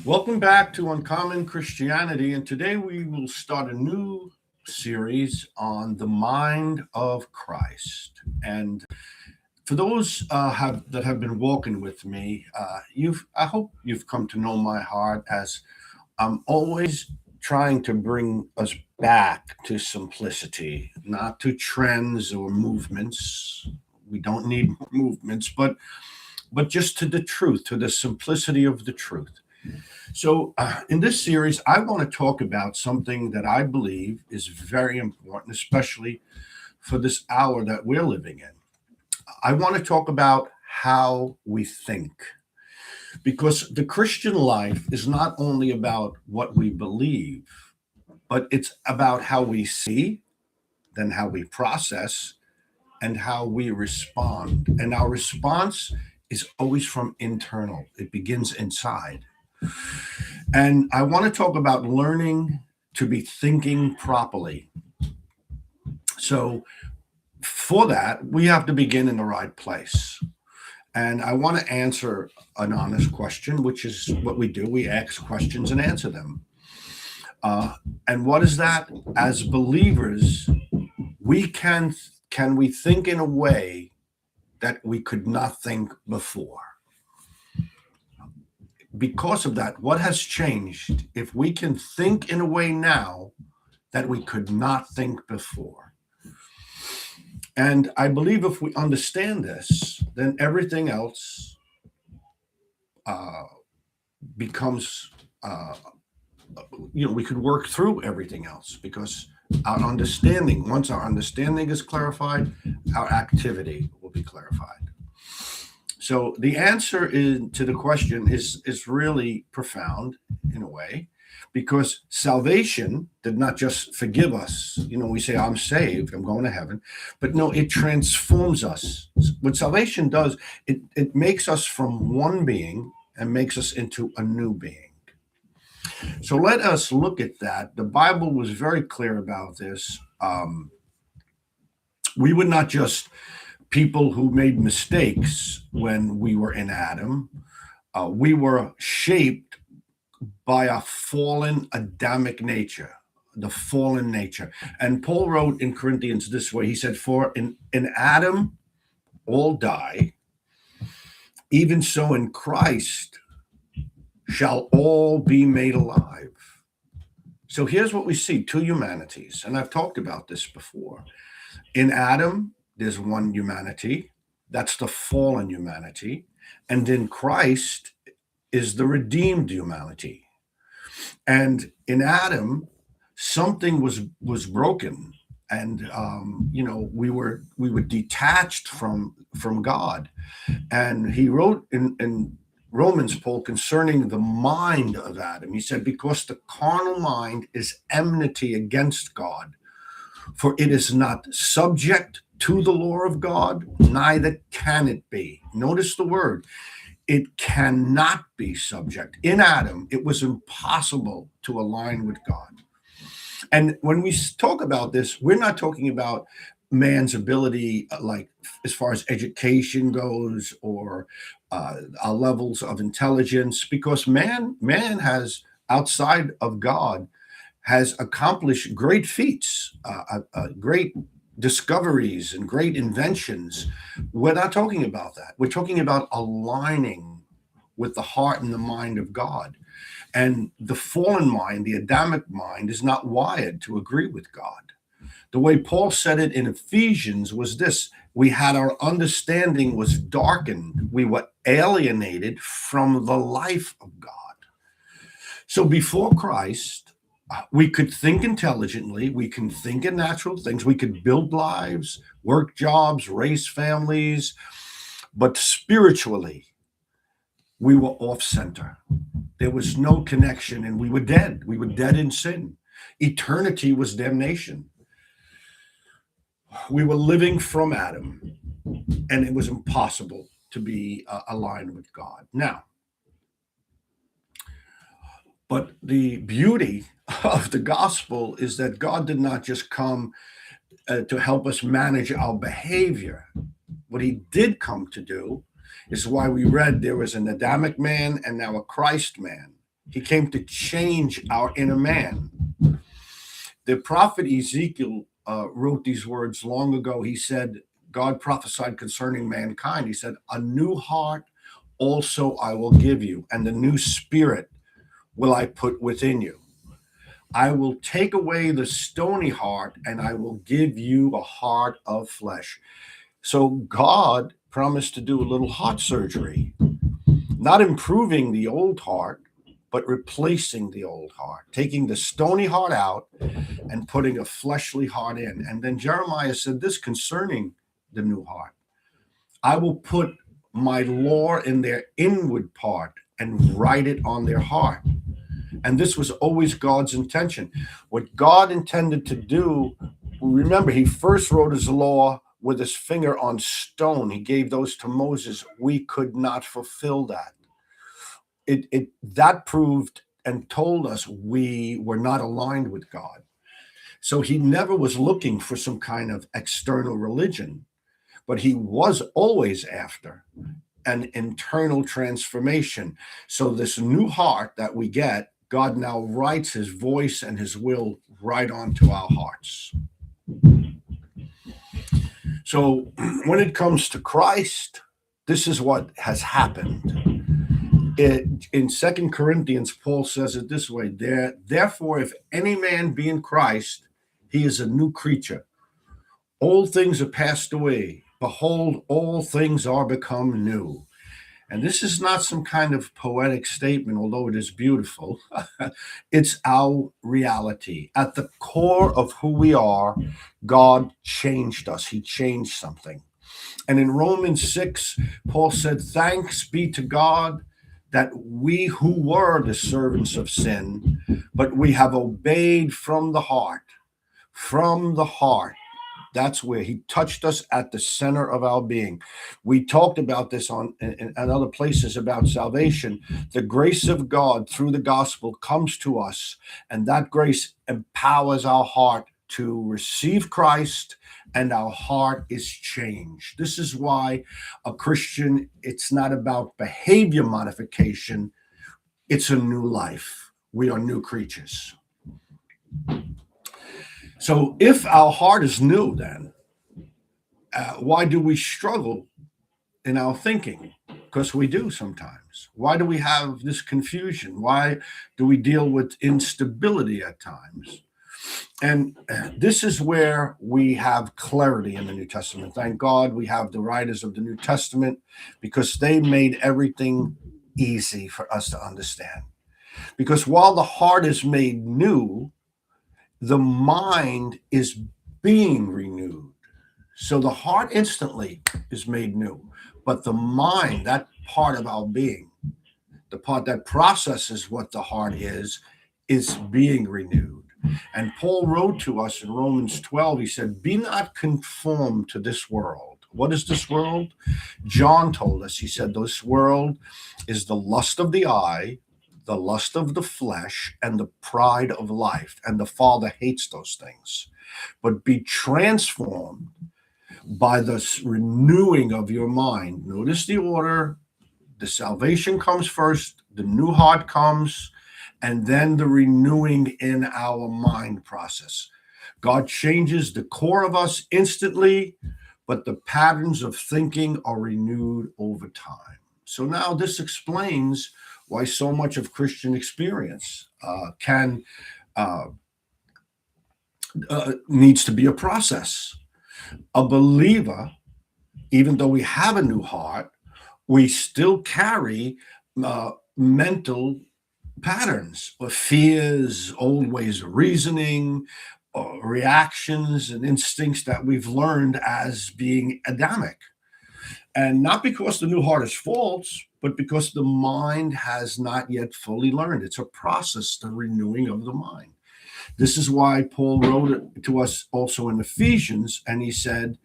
Welcome back to Uncommon Christianity, and today we will start a new series on the mind of Christ. And for those that have been walking with me, I hope you've come to know my heart as I'm always trying to bring us back to simplicity, not to trends or movements. We don't need movements, but just to the truth, to the simplicity of the truth. So, in this series, I want to talk about something that I believe is very important, especially for this hour that we're living in. I want to talk about how we think, because the Christian life is not only about what we believe, but it's about how we see, then how we process, and how we respond. And our response is always from internal, it begins inside. And I want to talk about learning to be thinking properly. So, for that, we have to begin in the right place. And I want to answer an honest question, which is what we do. We ask questions and answer them. And what is that? As believers, we can we think in a way that we could not think before? Because of that, what has changed if we can think in a way now that we could not think before? And I believe if we understand this, then everything else becomes, we could work through everything else because once our understanding is clarified, our activity will be clarified. So the answer to the question is really profound in a way, because salvation did not just forgive us. We say, I'm saved, I'm going to heaven. But no, it transforms us. What salvation does, it makes us from one being and makes us into a new being. So let us look at that. The Bible was very clear about this. We would not just people who made mistakes when we were in Adam. We were shaped by a fallen Adamic nature, the fallen nature. And Paul wrote in Corinthians this way. He said, for in Adam all die, even so in Christ shall all be made alive. So here's what we see, two humanities. And I've talked about this before. In Adam, there's one humanity, that's the fallen humanity, and in Christ is the redeemed humanity. And in Adam, something was broken, and we were detached from God. And he wrote in Romans, Paul, concerning the mind of Adam, he said, because the carnal mind is enmity against God, for it is not subject to the law of God, neither can it be. Notice the word. It cannot be subject. In Adam, it was impossible to align with God. And when we talk about this, we're not talking about man's ability, like as far as education goes, or our levels of intelligence, because man has, outside of God, has accomplished great feats, great discoveries and great inventions. We're not talking about that. We're talking about aligning with the heart and the mind of God. And the fallen mind, the Adamic mind, is not wired to agree with God. The way Paul said it in Ephesians was this: we had our understanding was darkened. We were alienated from the life of God. So before Christ, we could think intelligently, we can think in natural things, we could build lives, work jobs, raise families, but spiritually, we were off center. There was no connection, and we were dead. We were dead in sin. Eternity was damnation. We were living from Adam, and it was impossible to be aligned with God. Now, but the beauty of the gospel is that God did not just come to help us manage our behavior. What he did come to do is why we read there was an Adamic man and now a Christ man. He came to change our inner man. The prophet Ezekiel wrote these words long ago. He said, God prophesied concerning mankind. He said, a new heart also I will give you, and the new spirit will I put within you. I will take away the stony heart, and I will give you a heart of flesh. So God promised to do a little heart surgery, not improving the old heart, but replacing the old heart, taking the stony heart out and putting a fleshly heart in. And then Jeremiah said this concerning the new heart: I will put my law in their inward part and write it on their heart. And this was always God's intention. What God intended to do, remember, he first wrote his law with his finger on stone. He gave those to Moses. We could not fulfill that. That proved and told us we were not aligned with God. So he never was looking for some kind of external religion, but he was always after an internal transformation. So this new heart that we get, God now writes his voice and his will right onto our hearts. So when it comes to Christ, this is what has happened. In 2 Corinthians, Paul says it this way: therefore, if any man be in Christ, he is a new creature. Old things are passed away. Behold, all things are become new. And this is not some kind of poetic statement, although it is beautiful. It's our reality. At the core of who we are, God changed us. He changed something. And in Romans 6, Paul said, thanks be to God that we who were the servants of sin, but we have obeyed from the heart. From the heart. That's where he touched us at the center of our being. We talked about this in other places about salvation. The grace of God through the gospel comes to us, and that grace empowers our heart to receive Christ, and our heart is changed. This is why a Christian, it's not about behavior modification, it's a new life. We are new creatures. So if our heart is new, then why do we struggle in our thinking? Because we do sometimes. Why do we have this confusion? Why do we deal with instability at times? And this is where we have clarity in the New Testament. Thank God we have the writers of the New Testament, because they made everything easy for us to understand. Because while the heart is made new, the mind is being renewed. So the heart instantly is made new, but the mind, that part of our being, the part that processes what the heart is being renewed. And Paul wrote to us in Romans 12, he said, be not conformed to this world. What is this world? John told us, he said, this world is the lust of the eye, the lust of the flesh, and the pride of life. And the Father hates those things. But be transformed by the renewing of your mind. Notice the order. The salvation comes first, the new heart comes, and then the renewing in our mind process. God changes the core of us instantly, but the patterns of thinking are renewed over time. So now this explains why so much of Christian experience needs to be a process. A believer, even though we have a new heart, we still carry mental patterns or fears, old ways of reasoning, or reactions and instincts that we've learned as being Adamic. And not because the new heart is false, but because the mind has not yet fully learned. It's a process, the renewing of the mind. This is why Paul wrote it to us also in Ephesians, and he said,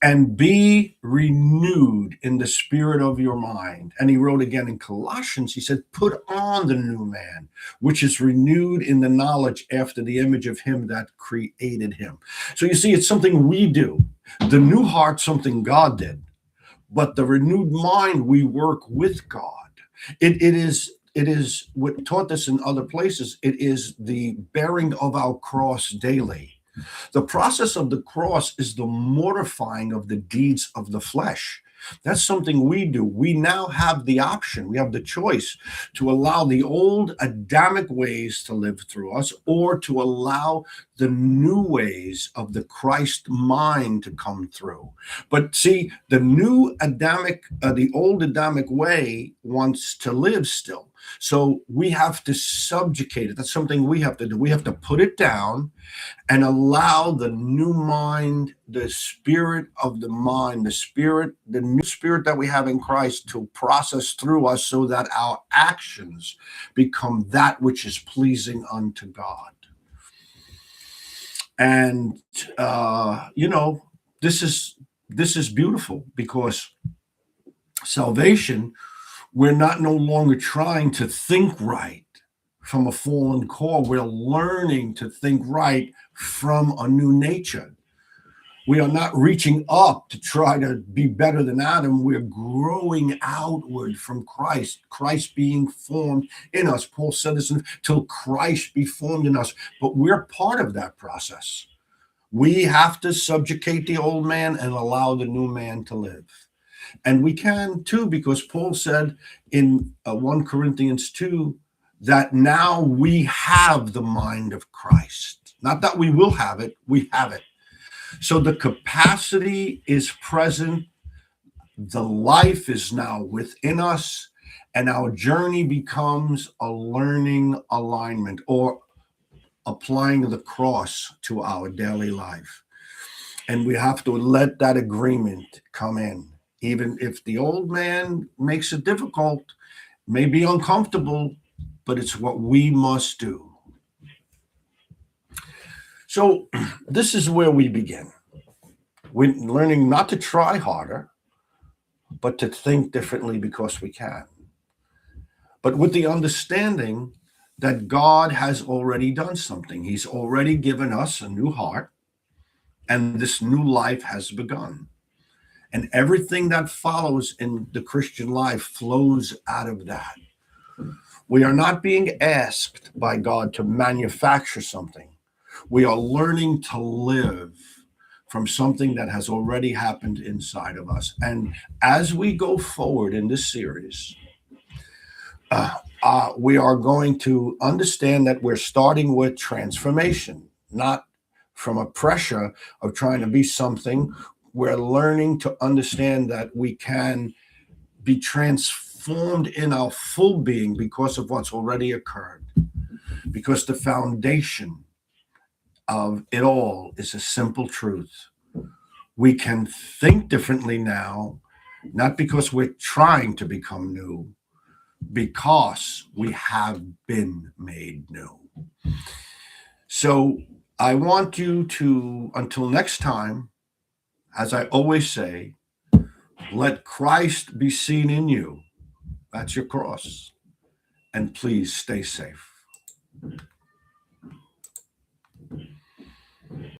and be renewed in the spirit of your mind. And he wrote again in Colossians, he said, put on the new man, which is renewed in the knowledge after the image of him that created him. So you see, it's something we do. The new heart, something God did. But the renewed mind, we work with God. It is is what taught this in other places. It is the bearing of our cross daily. The process of the cross is the mortifying of the deeds of the flesh. That's something we do. We now have the option, we have the choice to allow the old Adamic ways to live through us, or to allow the new ways of the Christ mind to come through. But see, the new Adamic, the old Adamic way wants to live still. So we have to subjugate it. That's something we have to do. We have to put it down and allow the new mind, the spirit of the mind, the new spirit that we have in Christ to process through us, so that our actions become that which is pleasing unto God. And this is beautiful, because salvation, we're not no longer trying to think right from a fallen core. We're learning to think right from a new nature. We are not reaching up to try to be better than Adam. We're growing outward from Christ being formed in us. Paul said this, until Christ be formed in us. But we're part of that process. We have to subjugate the old man and allow the new man to live. And we can too, because Paul said in 1 Corinthians 2 that now we have the mind of Christ. Not that we will have it, we have it. So the capacity is present, the life is now within us, and our journey becomes a learning alignment, or applying the cross to our daily life. And we have to let that agreement come in. Even if the old man makes it difficult, may be uncomfortable, but it's what we must do. So this is where we begin. We're learning not to try harder, but to think differently, because we can. But with the understanding that God has already done something. He's already given us a new heart, and this new life has begun. And everything that follows in the Christian life flows out of that. We are not being asked by God to manufacture something. We are learning to live from something that has already happened inside of us. And as we go forward in this series, we are going to understand that we're starting with transformation, not from a pressure of trying to be something. We're learning to understand that we can be transformed in our full being because of what's already occurred. Because the foundation of it all is a simple truth. We can think differently now, not because we're trying to become new, because we have been made new. So I want you to, until next time, as I always say, let Christ be seen in you. That's your cross. And please stay safe.